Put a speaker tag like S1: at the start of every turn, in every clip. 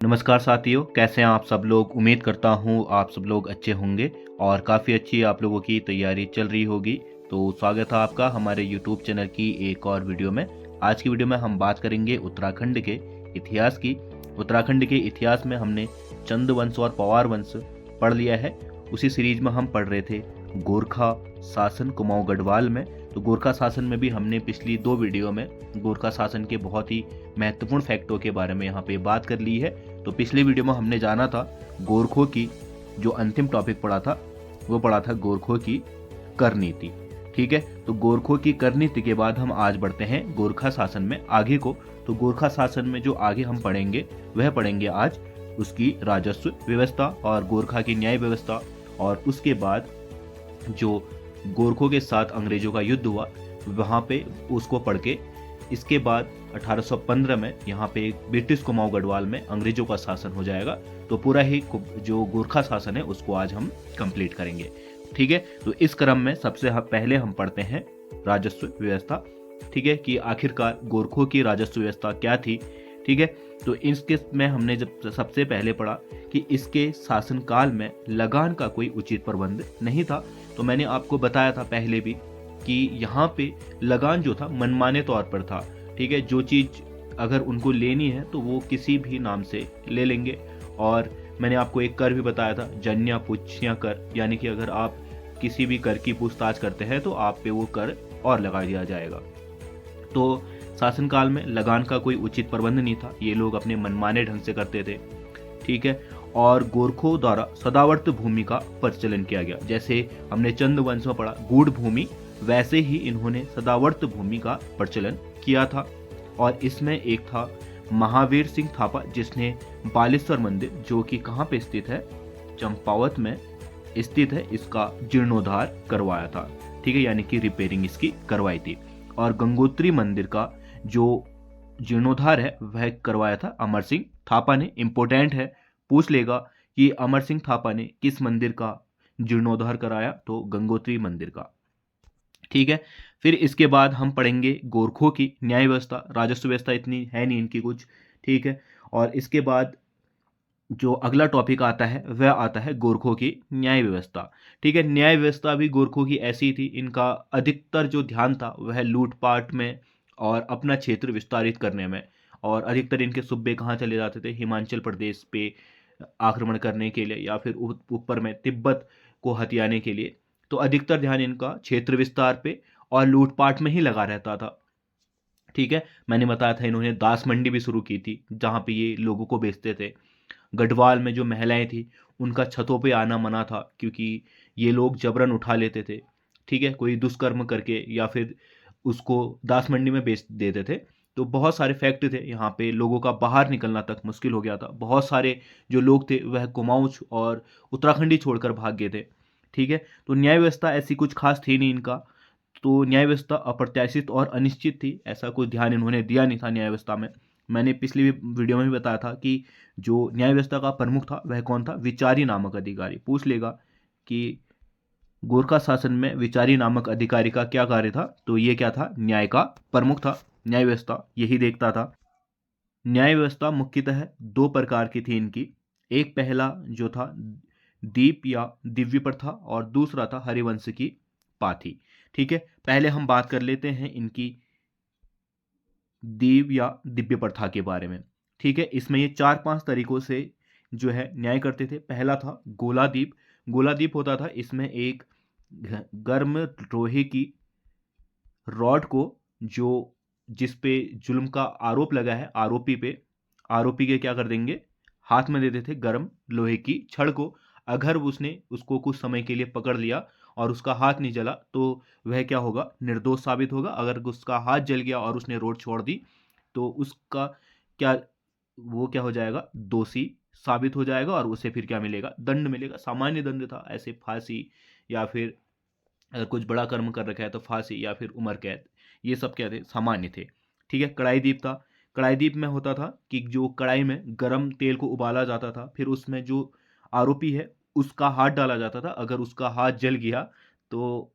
S1: नमस्कार साथियों, कैसे हैं आप सब लोग। उम्मीद करता हूँ आप सब लोग अच्छे होंगे और काफ़ी अच्छी आप लोगों की तैयारी चल रही होगी। तो स्वागत है आपका हमारे यूट्यूब चैनल की एक और वीडियो में। आज की वीडियो में हम बात करेंगे उत्तराखंड के इतिहास की। उत्तराखंड के इतिहास में हमने चंद वंश और पवार वंश पढ़ लिया है। उसी सीरीज में हम पढ़ रहे थे गोरखा शासन कुमाऊं गढ़वाल में। तो गोरखा शासन में भी हमने पिछली 2 वीडियो में गोरखा शासन के बहुत ही महत्वपूर्ण फैक्टों के बारे में यहाँ पे बात कर ली है। तो पिछली वीडियो में हमने जाना था गोरखों की जो अंतिम टॉपिक पढ़ा था वो पढ़ा था गोरखों की कर नीति। ठीक है, तो गोरखों की कर नीति के बाद हम आज बढ़ते हैं गोरखा शासन में आगे को। तो गोरखा शासन में जो आगे हम पढ़ेंगे वह पढ़ेंगे आज उसकी राजस्व व्यवस्था और गोरखा की न्याय व्यवस्था। और उसके बाद जो गोरखों के साथ अंग्रेजों का युद्ध हुआ वहाँ पे उसको पढ़ के इसके बाद 1815 में यहाँ पे ब्रिटिश कुमाऊं गढ़वाल में अंग्रेजों का शासन हो जाएगा। तो पूरा ही जो गोरखा शासन है उसको आज हम कंप्लीट करेंगे। ठीक है, तो इस क्रम में सबसे पहले हम पढ़ते हैं राजस्व व्यवस्था। ठीक है, कि आखिरकार गोरखों की राजस्व व्यवस्था क्या थी। ठीक है, तो इसके में हमने जब सबसे पहले पढ़ा कि इसके शासनकाल में लगान का कोई उचित प्रबंध नहीं था। तो मैंने आपको बताया था पहले भी कि यहाँ पे लगान जो था मनमाने तौर पर था। ठीक है, जो चीज़ अगर उनको लेनी है तो वो किसी भी नाम से ले लेंगे। और मैंने आपको एक कर भी बताया था, जन्या पुच्छ्या कर, यानी कि अगर आप किसी भी कर की पूछताछ करते हैं तो आप पे वो कर और लगा दिया जाएगा। तो शासनकाल में लगान का कोई उचित प्रबंध नहीं था, ये लोग अपने मनमाने ढंग से करते थे। ठीक है, और गोरखों द्वारा सदावर्त भूमि का प्रचलन किया गया। जैसे हमने चंद वंश में पढ़ा गूढ़ भूमि, वैसे ही इन्होंने सदावर्त भूमि का प्रचलन किया था। और इसमें एक था महावीर सिंह थापा जिसने बालेश्वर मंदिर, जो कि कहाँ पे स्थित है, चंपावत में स्थित है, इसका जीर्णोद्धार करवाया था। ठीक है, यानी कि रिपेयरिंग इसकी करवाई थी। और गंगोत्री मंदिर का जो जीर्णोद्धार है वह करवाया था अमर सिंह थापा ने। इंपॉर्टेंट है, पूछ लेगा कि अमर सिंह थापा ने किस मंदिर का जीर्णोद्धार कराया, तो गंगोत्री मंदिर का। ठीक है, फिर इसके बाद हम पढ़ेंगे गोरखों की न्याय व्यवस्था। राजस्व व्यवस्था इतनी है नहीं इनकी कुछ। ठीक है, और इसके बाद जो अगला टॉपिक आता है वह आता है गोरखों की न्याय व्यवस्था। ठीक है, न्याय व्यवस्था भी गोरखों की ऐसी थी, इनका अधिकतर जो ध्यान था वह लूटपाट में और अपना क्षेत्र विस्तारित करने में। और अधिकतर इनके सूबे कहाँ चले जाते थे, हिमाचल प्रदेश पे आक्रमण करने के लिए या फिर ऊपर में तिब्बत को हथियाने के लिए। तो अधिकतर ध्यान इनका क्षेत्र विस्तार पे और लूटपाट में ही लगा रहता था। ठीक है, मैंने बताया था इन्होंने दास मंडी भी शुरू की थी जहाँ पे ये लोगों को बेचते थे। गढ़वाल में जो महिलाएं थी उनका छतों पे आना मना था, क्योंकि ये लोग जबरन उठा लेते थे। ठीक है, कोई दुष्कर्म करके या फिर उसको दास मंडी में बेच देते थे। तो बहुत सारे फैक्ट थे यहाँ पे, लोगों का बाहर निकलना तक मुश्किल हो गया था। बहुत सारे जो लोग थे वह कुमाऊं और उत्तराखंड ही छोड़कर भाग गए थे। ठीक है, तो न्याय व्यवस्था ऐसी कुछ खास थी नहीं इनका। तो न्याय व्यवस्था अप्रत्याशित और अनिश्चित थी, ऐसा कुछ ध्यान इन्होंने दिया नहीं था न्याय व्यवस्था में। मैंने पिछली वीडियो में भी बताया था कि जो न्याय व्यवस्था का प्रमुख था वह कौन था, विचारी नामक अधिकारी। पूछ लेगा कि गोरखा शासन में विचारी नामक अधिकारी का क्या कार्य था, तो ये क्या था, न्याय का प्रमुख था। न्याय व्यवस्था यही देखता था। न्याय व्यवस्था मुख्यतः 2 प्रकार की थी इनकी। एक पहला जो था दीप या दिव्य प्रथा और दूसरा था हरिवंश की पाथी। ठीक है, पहले हम बात कर लेते हैं इनकी दीव या दिव्य प्रथा के बारे में। ठीक है, इसमें ये 4-5 तरीकों से जो है न्याय करते थे। पहला था गोलादीप। गोलादीप होता था, इसमें एक गर्म लोहे की रॉड को जो जिस पे जुल्म का आरोप लगा है आरोपी के क्या कर देंगे, हाथ में दे देते थे गर्म लोहे की छड़ को। अगर उसने उसको कुछ समय के लिए पकड़ लिया और उसका हाथ नहीं जला तो वह क्या होगा, निर्दोष साबित होगा। अगर उसका हाथ जल गया और उसने रोड छोड़ दी तो उसका क्या, वो क्या हो जाएगा, दोषी साबित हो जाएगा और उसे फिर क्या मिलेगा, दंड मिलेगा। सामान्य दंड था, ऐसे फांसी या फिर अगर कुछ बड़ा कर्म कर रखा है तो फांसी या फिर उम्र कैद, ये सब क्या थे, सामान्य थे। ठीक है, कढ़ाई दीप था। कढ़ाई दीप में होता था कि जो कढ़ाई में गरम तेल को उबाला जाता था, फिर उसमें जो आरोपी है उसका हाथ डाला जाता था। अगर उसका हाथ जल गया तो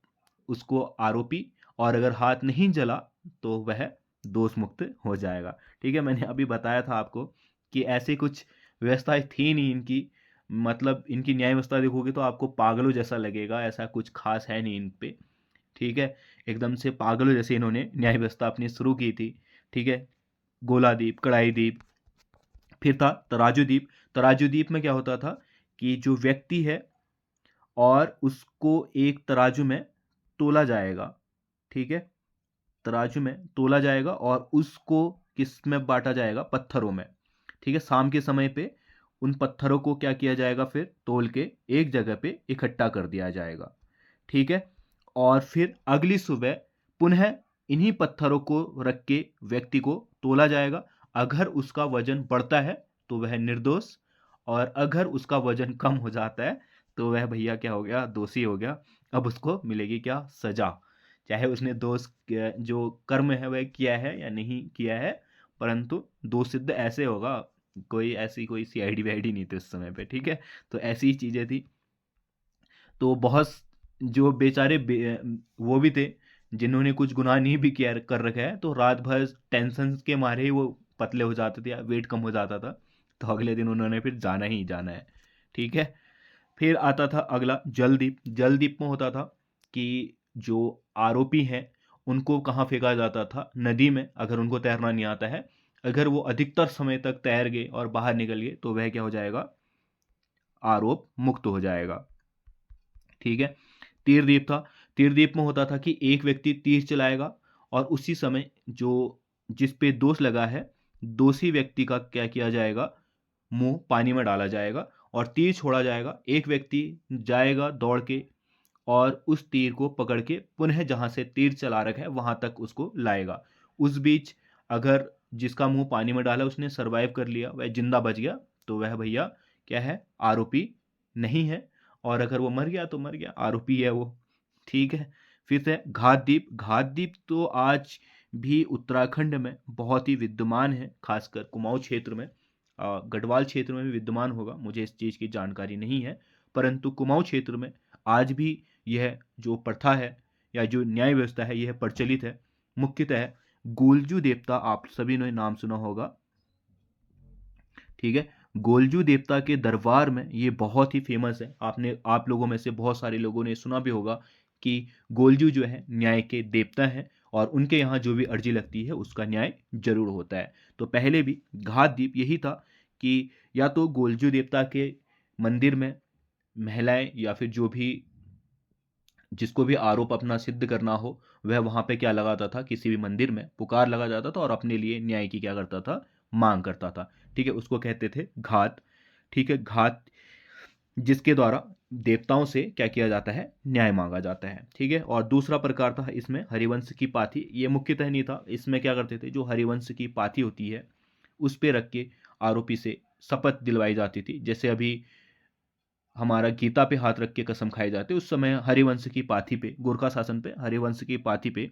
S1: उसको आरोपी, और अगर हाथ नहीं जला तो वह दोष मुक्त हो जाएगा। ठीक है, मैंने अभी बताया था आपको कि ऐसे कुछ व्यवस्था थी नहीं इनकी। मतलब इनकी न्याय व्यवस्था देखोगे तो आपको पागलों जैसा लगेगा, ऐसा कुछ खास है नहीं इन पे। ठीक है, एकदम से पागलों जैसे इन्होंने न्याय व्यवस्था अपनी शुरू की थी। ठीक है, गोलादीप, कड़ाई दीप, फिर था तराजू दीप। तराजू दीप में क्या होता था कि जो व्यक्ति है और उसको एक तराजू में तोला जाएगा। ठीक है, तराजू में तोला जाएगा और उसको किस में बांटा जाएगा, पत्थरों में। ठीक है, शाम के समय पे उन पत्थरों को क्या किया जाएगा, फिर तोल के एक जगह पे इकट्ठा कर दिया जाएगा। ठीक है, और फिर अगली सुबह पुनः इन्हीं पत्थरों को रख के व्यक्ति को तोला जाएगा। अगर उसका वजन बढ़ता है तो वह निर्दोष, और अगर उसका वजन कम हो जाता है तो वह भैया क्या हो गया, दोषी हो गया। अब उसको मिलेगी क्या, सजा। चाहे उसने जो कर्म है वह किया है या नहीं किया है, परंतु दोष सिद्ध ऐसे होगा। कोई ऐसी कोई सीआईडी वाईडी नहीं थी उस समय पे। ठीक है, तो ऐसी ही चीजें थी। तो बहुत जो बेचारे वो भी थे जिन्होंने कुछ गुनाह नहीं भी किया कर रखा है, तो रात भर टेंशन के मारे ही वो पतले हो जाते थे या वेट कम हो जाता था। तो अगले दिन उन्होंने फिर जाना ही जाना है। ठीक है, फिर आता था अगला जलदीप। जलदीप में होता था कि जो आरोपी हैं उनको कहाँ फेंका जाता था, नदी में, अगर उनको तैरना नहीं आता है। अगर वो अधिकतर समय तक तैर गए और बाहर निकल गए तो वह क्या हो जाएगा, आरोप मुक्त हो जाएगा। ठीक है, तीरदीप था। तीरदीप में होता था कि एक व्यक्ति तीर चलाएगा और उसी समय जो जिस पे दोष लगा है, दोषी व्यक्ति का क्या किया जाएगा, मुंह पानी में डाला जाएगा और तीर छोड़ा जाएगा। एक व्यक्ति जाएगा दौड़ के और उस तीर को पकड़ के पुनः जहां से तीर चला रखा है वहां तक उसको लाएगा। उस बीच अगर जिसका मुंह पानी में डाला उसने सरवाइव कर लिया, वह जिंदा बच गया, तो वह भैया क्या है, आरोपी नहीं है। और अगर वो मर गया तो मर गया, आरोपी है वो। ठीक है, फिर से घातदीप। घातदीप तो आज भी उत्तराखंड में बहुत ही विद्यमान है, खासकर कुमाऊं क्षेत्र में। गढ़वाल क्षेत्र में भी विद्यमान होगा, मुझे इस चीज़ की जानकारी नहीं है, परंतु कुमाऊं क्षेत्र में आज भी यह जो प्रथा है या जो न्याय व्यवस्था है यह प्रचलित है। मुख्यतः गोलजू देवता, आप सभी ने नाम सुना होगा। ठीक है, गोलजू देवता के दरबार में ये बहुत ही फेमस है। आप लोगों में से बहुत सारे लोगों ने सुना भी होगा कि गोलजू जो है न्याय के देवता हैं और उनके यहाँ जो भी अर्जी लगती है उसका न्याय जरूर होता है। तो पहले भी घात दीप यही था कि या तो गोलजू देवता के मंदिर में महिलाएं या फिर जो भी जिसको भी आरोप अपना सिद्ध करना हो, वह वहां पे क्या लगाता था, किसी भी मंदिर में पुकार लगा जाता था और अपने लिए न्याय की क्या करता था, मांग करता था। ठीक है, उसको कहते थे घात। ठीक है, घात जिसके द्वारा देवताओं से क्या किया जाता है, न्याय मांगा जाता है। ठीक है, और दूसरा प्रकार था इसमें हरिवंश की पाथी। ये मुख्यतः नहीं था, इसमें क्या करते थे, जो हरिवंश की पाथी होती है उस पे रख के आरोपी से शपथ दिलवाई जाती थी। जैसे अभी हमारा गीता पे हाथ रख के कसम खाए जाते, उस समय हरिवंश की पाथी पे, गोरखा शासन पे हरिवंश की पाथी पे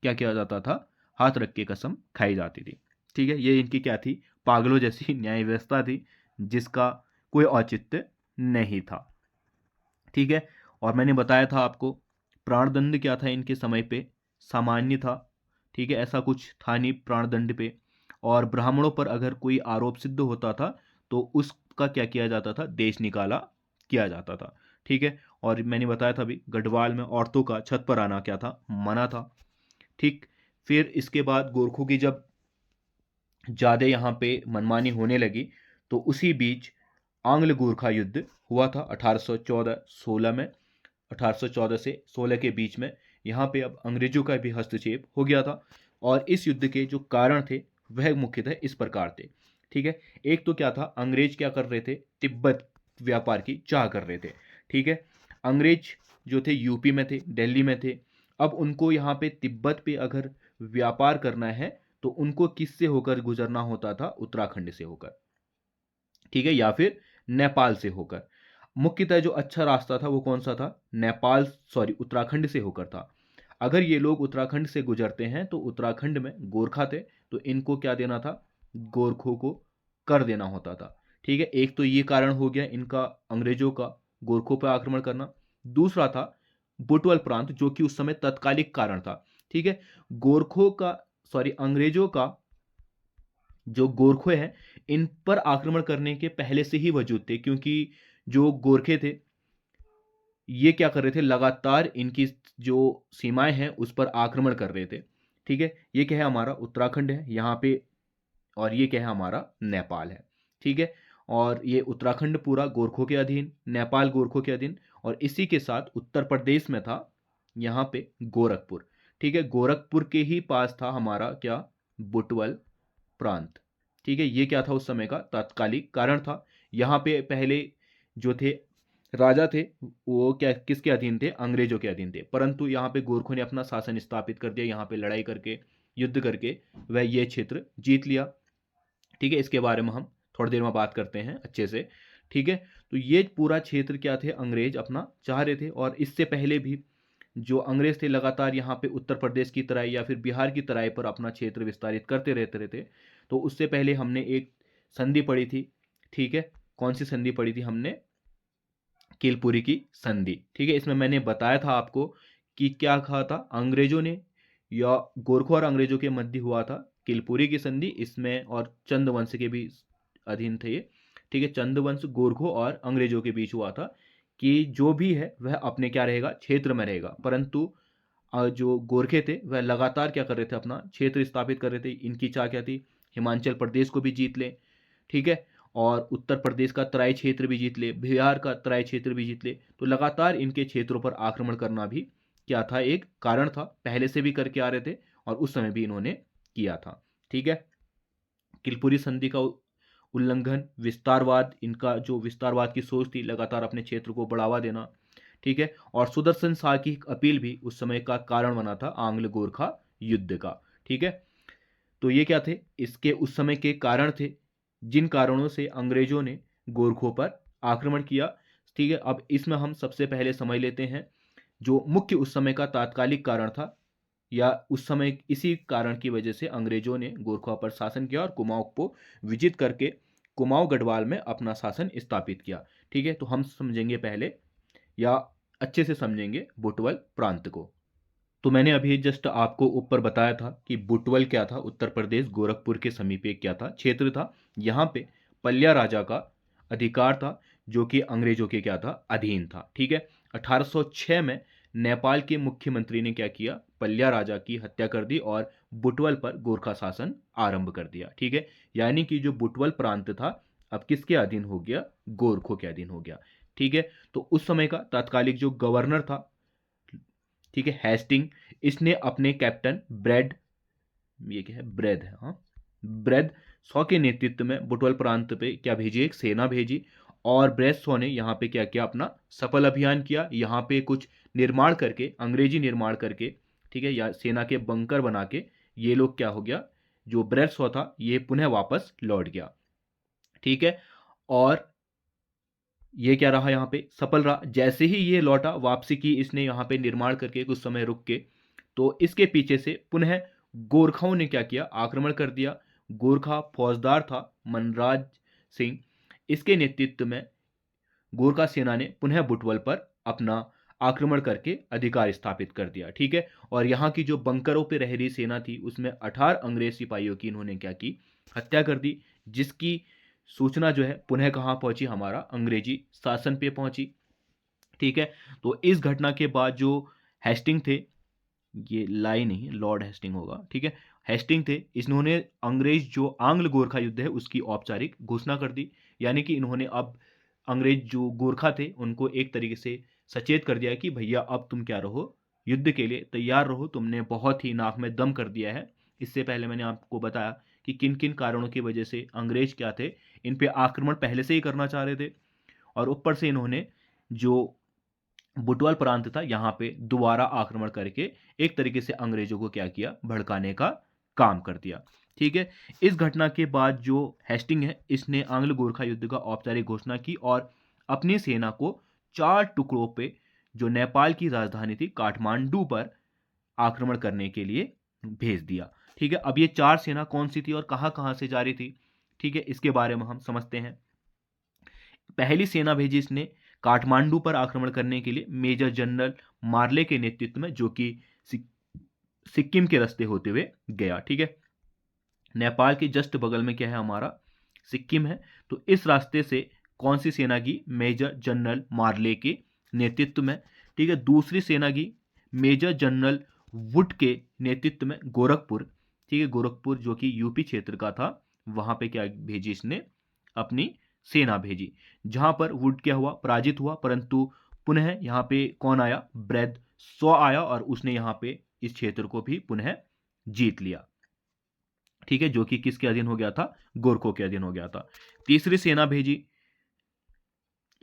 S1: क्या किया जाता था, हाथ रख के कसम खाई जाती थी। ठीक है, ये इनकी क्या थी, पागलों जैसी न्याय व्यवस्था थी जिसका कोई औचित्य नहीं था। ठीक है, और मैंने बताया था आपको प्राणदंड क्या था इनके समय पे, सामान्य था। ठीक है, ऐसा कुछ था नहीं प्राणदंड पे। और ब्राह्मणों पर अगर कोई आरोप सिद्ध होता था तो उसका क्या किया जाता था, देश निकाला किया जाता था। ठीक है, और मैंने बताया था अभी गढ़वाल में औरतों का छत पर आना क्या था, मना था। ठीक, फिर इसके बाद गोरखों की जब ज़्यादा यहाँ पे मनमानी होने लगी तो उसी बीच आंग्ल गोरखा युद्ध हुआ था 1814-16 में। 1814 से 16 के बीच में यहाँ पे अब अंग्रेजों का भी हस्तक्षेप हो गया था। और इस युद्ध के जो कारण थे वह मुख्यतः इस प्रकार थे। ठीक है, एक तो क्या था, अंग्रेज क्या कर रहे थे, तिब्बत व्यापार की चाह कर रहे थे। ठीक है, अंग्रेज जो थे यूपी में थे, दिल्ली में थे। अब उनको यहाँ पे तिब्बत पे अगर व्यापार करना है तो उनको किससे होकर गुजरना होता था, उत्तराखंड से होकर। ठीक है, या फिर नेपाल से होकर। मुख्यतः जो अच्छा रास्ता था वो कौन सा था, उत्तराखंड से होकर था। अगर ये लोग उत्तराखंड से गुजरते हैं तो उत्तराखंड में गोरखा थे, तो इनको क्या देना था, गोरखों को कर देना होता था। ठीक है, एक तो ये कारण हो गया इनका, अंग्रेजों का गोरखों पर आक्रमण करना। दूसरा था बुटवल प्रांत, जो कि उस समय तत्कालिक कारण था। ठीक है, गोरखों का अंग्रेजों का जो गोरखे हैं इन पर आक्रमण करने के पहले से ही वजूद थे, क्योंकि जो गोरखे थे ये क्या कर रहे थे, लगातार इनकी जो सीमाएं हैं उस पर आक्रमण कर रहे थे। ठीक है, ये क्या है, हमारा उत्तराखंड है यहाँ पे, और ये क्या है, हमारा नेपाल है। ठीक है, और ये उत्तराखंड पूरा गोरखों के अधीन, नेपाल गोरखों के अधीन, और इसी के साथ उत्तर प्रदेश में था यहाँ पे गोरखपुर। ठीक है, गोरखपुर के ही पास था हमारा क्या, बुटवल प्रांत। ठीक है, ये क्या था, उस समय का तात्कालिक कारण था। यहाँ पे पहले जो थे राजा थे वो क्या किसके अधीन थे, अंग्रेजों के अधीन थे, परंतु यहाँ पे गोरखों ने अपना शासन स्थापित कर दिया, यहाँ पे लड़ाई करके, युद्ध करके वह ये क्षेत्र जीत लिया। ठीक है, इसके बारे में हम थोड़ी देर में बात करते हैं अच्छे से। ठीक है, तो ये पूरा क्षेत्र क्या थे, अंग्रेज अपना चाह रहे थे, और इससे पहले भी जो अंग्रेज थे लगातार यहाँ पे उत्तर प्रदेश की तराई या फिर बिहार की तराई पर अपना क्षेत्र विस्तारित करते रहते रहते। तो उससे पहले हमने एक संधि पढ़ी थी। ठीक है, कौन सी संधि पढ़ी थी हमने, किलपुरी की संधि। ठीक है, इसमें मैंने बताया था आपको कि क्या कहा था, अंग्रेजों ने या गोरखों और अंग्रेजों के मध्य हुआ था किलपुरी की संधि, इसमें और चंद वंश के भी अधीन थे ये। ठीक है, चंद वंश गोरखों और अंग्रेजों के बीच हुआ था कि जो भी है वह अपने क्या रहेगा, क्षेत्र में रहेगा, परंतु जो गोरखे थे वह लगातार क्या कर रहे थे, अपना क्षेत्र स्थापित कर रहे थे। इनकी चाह क्या थी, हिमाचल प्रदेश को भी जीत लें। ठीक है, और उत्तर प्रदेश का तराई क्षेत्र भी जीत ले, बिहार का तराई क्षेत्र भी जीत ले। तो लगातार इनके क्षेत्रों पर आक्रमण करना भी क्या था, एक कारण था, पहले से भी करके आ रहे थे और उस समय भी इन्होंने किया था। ठीक है, किलपुरी संधि का उल्लंघन, विस्तारवाद, इनका जो विस्तारवाद की सोच थी, लगातार अपने क्षेत्र को बढ़ावा देना। ठीक है, और सुदर्शन शाह की अपील भी उस समय का कारण बना था आंग्ल गोरखा युद्ध का। ठीक है, तो ये क्या थे, इसके उस समय के कारण थे जिन कारणों से अंग्रेजों ने गोरखों पर आक्रमण किया। ठीक है, अब इसमें हम सबसे पहले समझ लेते हैं जो मुख्य उस समय का तात्कालिक कारण था, या उस समय इसी कारण की वजह से अंग्रेजों ने गोरखों पर शासन किया और कुमाऊं को विजित करके कुमाऊं गढ़वाल में अपना शासन स्थापित किया। ठीक है, तो हम समझेंगे पहले, या अच्छे से समझेंगे बुटवल प्रांत को। तो मैंने अभी जस्ट आपको ऊपर बताया था कि बुटवल क्या था, उत्तर प्रदेश गोरखपुर के समीप एक क्या था, क्षेत्र था। यहाँ पे पल्या राजा का अधिकार था, जो कि अंग्रेजों के क्या था, अधीन था। ठीक है, 1806 में नेपाल के मुख्यमंत्री ने क्या किया, पल्या राजा की हत्या कर दी और बुटवल पर गोरखा शासन आरंभ कर दिया। ठीक है, यानी कि जो बुटवल प्रांत था अब किसके अधीन हो गया, गोरखों के अधीन हो गया। ठीक है, तो उस समय का तात्कालिक जो गवर्नर था, ठीक है, हेस्टिंग, इसने अपने कैप्टन ब्रेड, ये क्या है, ब्रेड है, हाँ, ब्रेड सॉ के नेतृत्व में बुटवल प्रांत पे क्या भेजी, एक सेना भेजी, और ब्रेड सॉ ने यहाँ पे क्या किया, अपना सफल अभियान किया, यहाँ पे कुछ निर्माण करके, अंग्रेजी निर्माण करके, ठीक है, या सेना के बंकर बना के ये लोग क्या हो गया, जो ब्रेड सॉ था ये पुनः वापस लौट गया। ठीक है, और ये क्या रहा, यहाँ पे सफल रहा। जैसे ही ये लौटा, वापसी की इसने यहाँ पे निर्माण करके कुछ समय रुक के, तो इसके पीछे से पुनः गोरखाओं ने क्या किया, आक्रमण कर दिया। गोरखा फौजदार था मनराज सिंह, इसके नेतृत्व में गोरखा सेना ने पुनः बुटवल पर अपना आक्रमण करके अधिकार स्थापित कर दिया। ठीक है, और यहाँ की जो बंकरों पे रह रही सेना थी उसमें 18 अंग्रेज सिपाहियों की इन्होंने क्या की, हत्या कर दी, जिसकी सूचना जो है पुनः कहाँ पहुंची, हमारा अंग्रेजी शासन पे पहुंची। ठीक है, तो इस घटना के बाद जो हेस्टिंग थे, ये लाई नहीं, लॉर्ड हेस्टिंग होगा। ठीक है, हेस्टिंग थे, इन्होंने अंग्रेज जो आंग्ल गोरखा युद्ध है उसकी औपचारिक घोषणा कर दी, यानी कि इन्होंने अब अंग्रेज जो गोरखा थे उनको एक तरीके से सचेत कर दिया कि भैया अब तुम क्या रहो, युद्ध के लिए तैयार रहो, तुमने बहुत ही नाक में दम कर दिया है। इससे पहले मैंने आपको बताया कि किन किन कारणों की वजह से अंग्रेज क्या थे, इन पे आक्रमण पहले से ही करना चाह रहे थे, और ऊपर से इन्होंने जो बुटवल प्रांत था यहाँ पे दोबारा आक्रमण करके एक तरीके से अंग्रेजों को क्या किया, भड़काने का काम कर दिया। ठीक है, इस घटना के बाद जो हेस्टिंग है इसने आंग्ल गोरखा युद्ध का औपचारिक घोषणा की और अपनी सेना को 4 टुकड़ों पे जो नेपाल की राजधानी थी काठमांडू पर आक्रमण करने के लिए भेज दिया। ठीक है, अब ये 4 सेना कौन सी थी और कहां कहां से जा रही थी, ठीक है, इसके बारे में हम समझते हैं। पहली सेना भेजी इसने काठमांडू पर आक्रमण करने के लिए मेजर जनरल मार्ले के नेतृत्व में, जो कि सिक्किम के रास्ते होते हुए गया। ठीक है, नेपाल के जस्ट बगल में क्या है, हमारा सिक्किम है। तो इस रास्ते से कौन सी सेना की? मेजर जनरल मार्ले के नेतृत्व में। ठीक है, दूसरी सेना की मेजर जनरल वुड के नेतृत्व में गोरखपुर। ठीक है, गोरखपुर जो कि यूपी क्षेत्र का था, वहां पे क्या भेजी इसने? अपनी सेना भेजी, जहां पर वुड क्या हुआ? पराजित हुआ, परंतु पुनः यहाँ पे कौन आया? ब्रैड सॉ आया और उसने यहाँ पे इस क्षेत्र को भी पुनः जीत लिया। ठीक है, जो कि किसके अधीन हो गया था? गोरखों के अधीन हो गया था। तीसरी सेना भेजी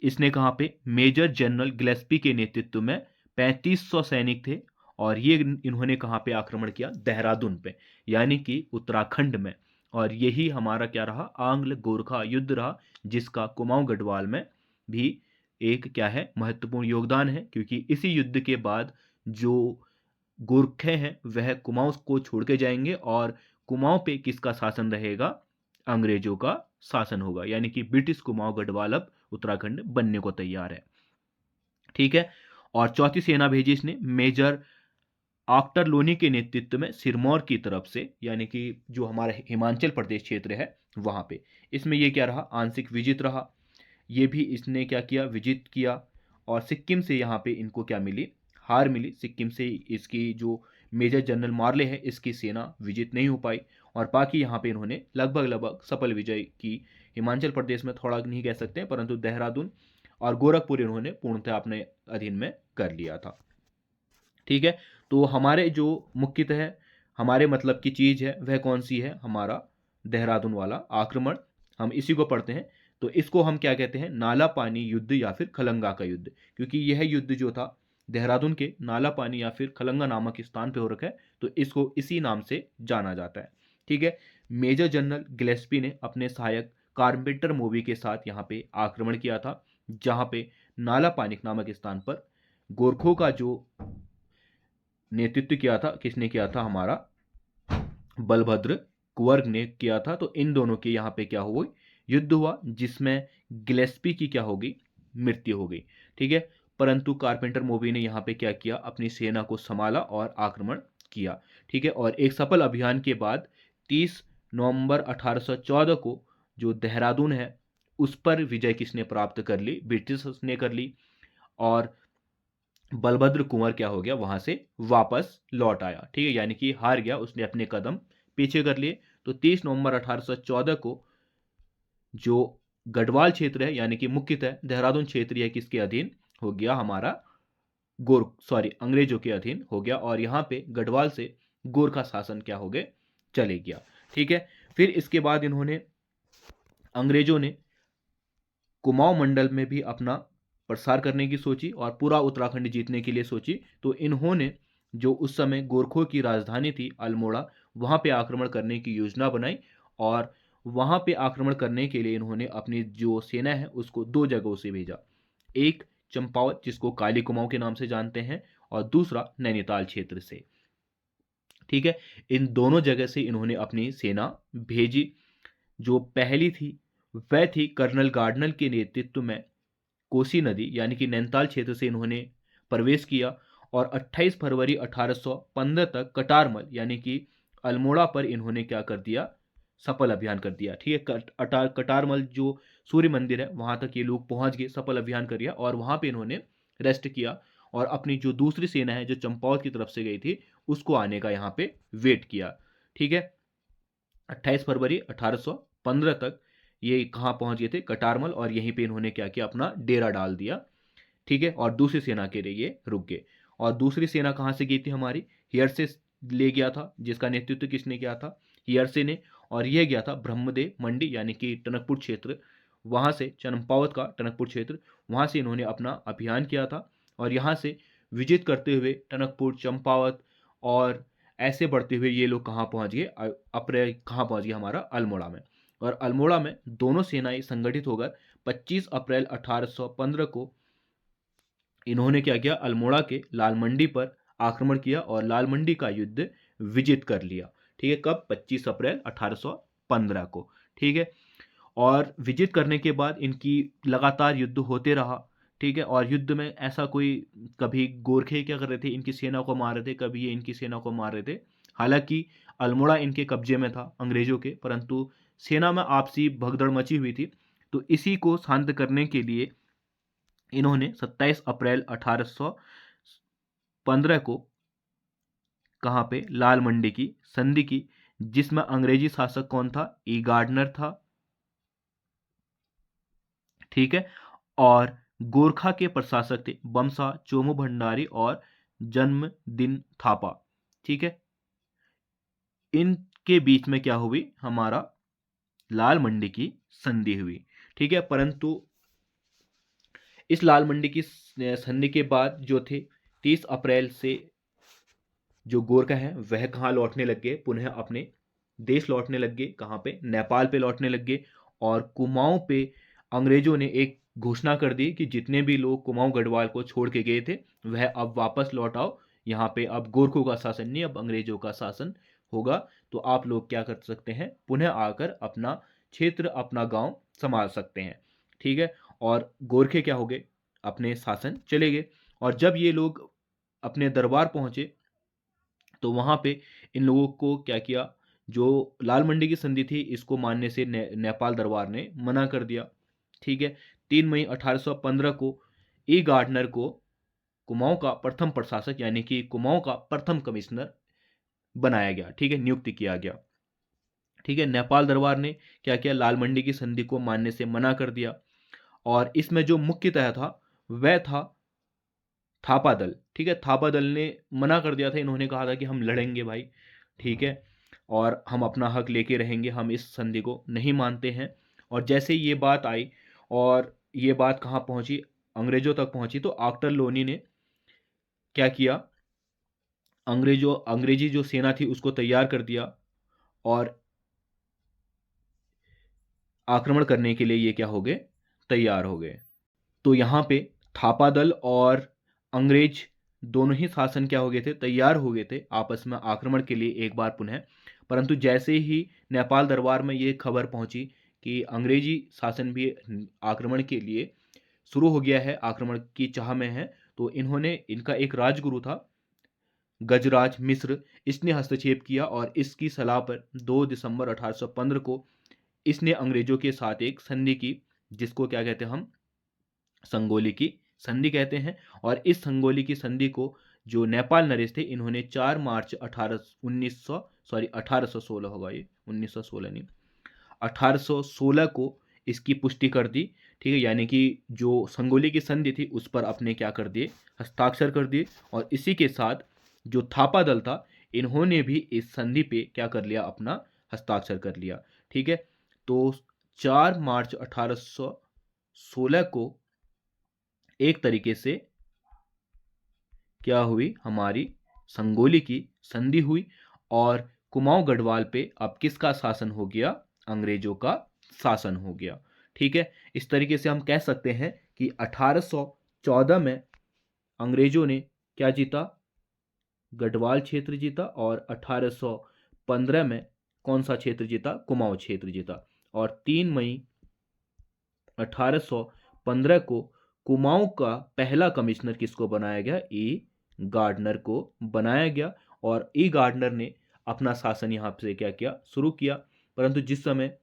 S1: इसने कहां पे? मेजर जनरल गिलेस्पी के नेतृत्व में 3500 सैनिक थे, और ये इन्होंने कहां पे आक्रमण किया? देहरादून पे, यानी कि उत्तराखंड में। और यही हमारा क्या रहा? आंग्ल गोरखा युद्ध रहा, जिसका कुमाऊं गढ़वाल में भी एक क्या है? महत्वपूर्ण योगदान है, क्योंकि इसी युद्ध के बाद जो गोरखे हैं वह कुमाऊं को छोड़ के जाएंगे, और कुमाऊं पे किसका शासन रहेगा? अंग्रेजों का शासन होगा, यानी कि ब्रिटिश कुमाऊं गढ़वाल अब उत्तराखंड बनने को तैयार है। ठीक है, और चौथी सेना भेजी इसने मेजर आफ्टर लोनी के नेतृत्व में सिरमौर की तरफ से, यानी कि जो हमारा हिमाचल प्रदेश क्षेत्र है वहां पे। इसमें ये क्या रहा? आंशिक विजित रहा। ये भी इसने क्या किया? विजित किया। और सिक्किम से यहाँ पे इनको क्या मिली? हार मिली। सिक्किम से इसकी जो मेजर जनरल मार्ले है, इसकी सेना विजित नहीं हो पाई, और बाकी यहाँ पे इन्होंने लगभग लगभग सफल विजय की। हिमाचल प्रदेश में थोड़ा नहीं कह सकते हैं, परंतु देहरादून और गोरखपुर इन्होंने पूर्णतः अपने अधीन में कर लिया था। ठीक है, तो हमारे जो मुख्यतः हमारे मतलब की चीज है वह कौन सी है? हमारा देहरादून वाला आक्रमण। हम इसी को पढ़ते हैं। तो इसको हम क्या कहते हैं? नाला पानी युद्ध या फिर खलंगा का युद्ध, क्योंकि यह युद्ध जो था देहरादून के नाला पानी या फिर खलंगा नामक स्थान पे हो रखा है, तो इसको इसी नाम से जाना जाता है। ठीक है, मेजर जनरल गिलेस्पी ने अपने सहायक कारपेंटर मूवी के साथ यहाँ पे आक्रमण किया था, जहां पे नाला पानिक नामक स्थान पर गोरखों का जो नेतृत्व किया था, किसने किया था? हमारा बलभद्र कुंवर ने किया था। तो इन दोनों के यहाँ पे क्या हुआ? युद्ध हुआ, जिसमें गिलेस्पी की क्या होगी? मृत्यु हो गई। ठीक है, परंतु कारपेंटर मूवी ने यहाँ पे क्या किया? अपनी सेना को संभाला और आक्रमण किया। ठीक है, और एक सफल अभियान के बाद 30 नवंबर 1814 को जो देहरादून है उस पर विजय किसने प्राप्त कर ली? ब्रिटिश ने कर ली, और बलभद्र कुंवर क्या हो गया? वहां से वापस लौट आया। ठीक है, यानी कि हार गया, उसने अपने कदम पीछे कर लिए। तो 30 नवंबर 1814 को जो गढ़वाल क्षेत्र है, यानी कि मुख्यतः देहरादून क्षेत्र, यह किसके अधीन हो गया? हमारा अंग्रेजों के अधीन हो गया, और यहाँ पे गढ़वाल से गोरखा शासन क्या हो गए? चले गया। ठीक है, फिर इसके बाद इन्होंने अंग्रेजों ने कुमाऊं मंडल में भी अपना प्रसार करने की सोची और पूरा उत्तराखंड जीतने के लिए सोची। तो इन्होंने जो उस समय गोरखों की राजधानी थी अल्मोड़ा, वहां पे आक्रमण करने की योजना बनाई, और वहां पे आक्रमण करने के लिए इन्होंने अपनी जो सेना है उसको दो जगहों से भेजा। एक चंपावत, जिसको काली कुमाऊं के नाम से जानते हैं, और दूसरा नैनीताल क्षेत्र से। ठीक है, इन दोनों जगह से इन्होंने अपनी सेना भेजी। जो पहली थी वह थी कर्नल गार्डनर के नेतृत्व में कोसी नदी यानी कि नैनीताल क्षेत्र से इन्होंने प्रवेश किया, और 28 फरवरी 1815 तक कटारमल यानी कि अल्मोड़ा पर इन्होंने क्या कर दिया? सफल अभियान कर दिया। ठीक है, कटारमल जो सूर्य मंदिर है वहां तक ये लोग पहुंच गए, सफल अभियान कर दिया, और वहां पे इन्होंने रेस्ट किया, और अपनी जो दूसरी सेना है जो चंपावत की तरफ से गई थी उसको आने का यहाँ पे वेट किया। ठीक है, 28 फरवरी 1815 तक ये कहाँ पहुंच गए थे? कटारमल, और यहीं पे इन्होंने क्या किया? अपना डेरा डाल दिया। ठीक है, और दूसरी सेना के लिए ये रुक गए। और दूसरी सेना कहाँ से गई थी? हमारी हियर से ले गया था, जिसका नेतृत्व किसने किया था? हियर से ने। और यह गया था ब्रह्मदेव मंडी यानी कि टनकपुर क्षेत्र, वहां से चंपावत का टनकपुर क्षेत्र, वहां से इन्होंने अपना अभियान किया था, और यहाँ से विजित करते हुए टनकपुर, चंपावत, और ऐसे बढ़ते हुए ये लोग कहाँ पहुंच गए? अप्रैल कहाँ पहुंच गए? हमारा अल्मोड़ा में। और अल्मोड़ा में दोनों सेनाएं संगठित होकर 25 अप्रैल 1815 को इन्होंने क्या किया? अल्मोड़ा के लाल मंडी पर आक्रमण किया, और लाल मंडी का युद्ध विजित कर लिया। ठीक है, कब? 25 अप्रैल 1815 को। ठीक है, और विजित करने के बाद इनकी लगातार युद्ध होते रहा। ठीक है, और युद्ध में ऐसा कोई, कभी गोरखे क्या कर रहे थे? इनकी सेना को मार रहे थे, कभी ये इनकी सेना को मार रहे थे। हालांकि अल्मोड़ा इनके कब्जे में था अंग्रेजों के, परंतु सेना में आपसी भगदड़ मची हुई थी। तो इसी को शांत करने के लिए इन्होंने 27 अप्रैल 1815 को कहाँ पे लाल मंडी की संधि की, जिसमें अंग्रेजी शासक कौन था? ई गार्डनर था, ठीक है, और गोरखा के प्रशासक थे बमसा, चोमू भंडारी और जन्मदिन थापा, ठीक है। इनके बीच में क्या हुई? हमारा लाल मंडी की संधि हुई, ठीक है। परंतु इस लाल मंडी की संधि के बाद जो थे 30 अप्रैल से जो गोरखा है वह कहाँ लौटने लग गए? पुनः अपने देश लौटने लग गए। कहाँ पे? नेपाल पे लौटने लग गए। और कुमाऊं पे अंग्रेजों ने एक घोषणा कर दी कि जितने भी लोग कुमाऊं गढ़वाल को छोड़ के गए थे वह अब वापस लौट आओ। यहाँ पे अब गोरखों का शासन नहीं, अब अंग्रेजों का शासन होगा। तो आप लोग क्या कर सकते हैं? पुनः आकर अपना क्षेत्र, अपना गांव संभाल सकते हैं, ठीक है। और गोरखे क्या हो गए? अपने शासन चले गए। और जब ये लोग अपने दरबार पहुंचे तो वहां पे इन लोगों को क्या किया? जो लाल मंडी की संधि थी इसको मानने से नेपाल दरबार ने मना कर दिया, ठीक है। 3 मई 1815 को ई गार्डनर को कुमाऊं का प्रथम प्रशासक यानी कि कुमाऊं का प्रथम कमिश्नर बनाया गया, ठीक है, नियुक्त किया गया, ठीक है। नेपाल दरबार ने क्या किया? लाल मंडी की संधि को मानने से मना कर दिया। और इसमें जो मुख्यतः था वह था थापा दल, ठीक है। थापा दल ने मना कर दिया था, इन्होंने कहा था कि हम लड़ेंगे भाई, ठीक है, और हम अपना हक लेके रहेंगे, हम इस संधि को नहीं मानते हैं। और जैसे ये बात आई और ये बात कहाँ पहुंची? अंग्रेजों तक पहुंची। तो आर्टर लोनी ने क्या किया? अंग्रेजी जो सेना थी उसको तैयार कर दिया और आक्रमण करने के लिए ये क्या हो गए? तैयार हो गए। तो यहाँ पे थापा दल और अंग्रेज दोनों ही शासन क्या हो गए थे? तैयार हो गए थे आपस में आक्रमण के लिए एक बार पुनः। परंतु जैसे ही नेपाल दरबार में ये खबर पहुंची कि अंग्रेजी शासन भी आक्रमण के लिए शुरू हो गया है, आक्रमण की चाह में है, तो इन्होंने, इनका एक राजगुरु था गजराज मिश्र, इसने हस्तक्षेप किया और इसकी सलाह पर 2 दिसंबर 1815 को इसने अंग्रेजों के साथ एक संधि की, जिसको क्या कहते हैं हम? संगोली की संधि कहते हैं। और इस संगोली की संधि को जो नेपाल नरेश थे इन्होंने 4 मार्च 1816 होगा, ये 1916 नहीं, 1816 को इसकी पुष्टि कर दी, ठीक है। यानी कि जो संगोली की संधि थी उस पर अपने क्या कर दिए? हस्ताक्षर कर दिए। और इसी के साथ जो थापा दल था इन्होंने भी इस संधि पे क्या कर लिया? अपना हस्ताक्षर कर लिया, ठीक है। तो 4 मार्च 1816 को एक तरीके से क्या हुई? हमारी संगोली की संधि हुई और कुमाऊं गढ़वाल पे अब किसका शासन हो गया? अंग्रेजों का शासन हो गया, ठीक है। इस तरीके से हम कह सकते हैं कि 1814 में अंग्रेजों ने क्या जीता? गढ़वाल क्षेत्र जीता। और 1815 में कौन सा क्षेत्र जीता? कुमाऊं क्षेत्र जीता। और 3 मई 1815 को कुमाऊं का पहला कमिश्नर किसको बनाया गया? ई गार्डनर को बनाया गया। और ई गार्डनर ने अपना शासन यहाँ से क्या किया? शुरू किया। परंतु जिस समय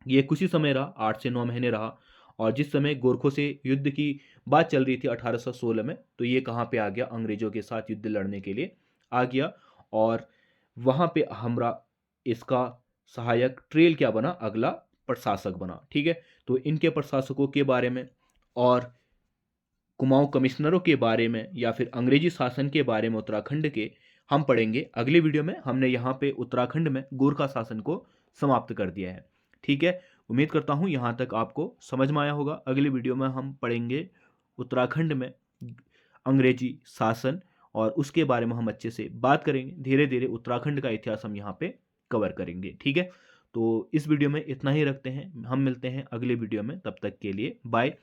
S1: ये कुछ ही समय रहा, 8 से 9 महीने रहा, और जिस समय गोरखों से युद्ध की बात चल रही थी 1816 में, तो ये कहाँ पे आ गया? अंग्रेजों के साथ युद्ध लड़ने के लिए आ गया। और वहाँ पे हमरा इसका सहायक ट्रेल क्या बना? अगला प्रशासक बना, ठीक है। तो इनके प्रशासकों के बारे में और कुमाऊं कमिश्नरों के बारे में या फिर अंग्रेजी शासन के बारे में उत्तराखंड के हम पढ़ेंगे अगली वीडियो में। हमने यहाँ पे उत्तराखंड में गोरखा शासन को समाप्त कर दिया है, ठीक है। उम्मीद करता हूँ यहाँ तक आपको समझ में आया होगा। अगली वीडियो में हम पढ़ेंगे उत्तराखंड में अंग्रेजी शासन और उसके बारे में हम अच्छे से बात करेंगे। धीरे धीरे उत्तराखंड का इतिहास हम यहाँ पे कवर करेंगे, ठीक है। तो इस वीडियो में इतना ही रखते हैं, हम मिलते हैं अगले वीडियो में, तब तक के लिए बाय।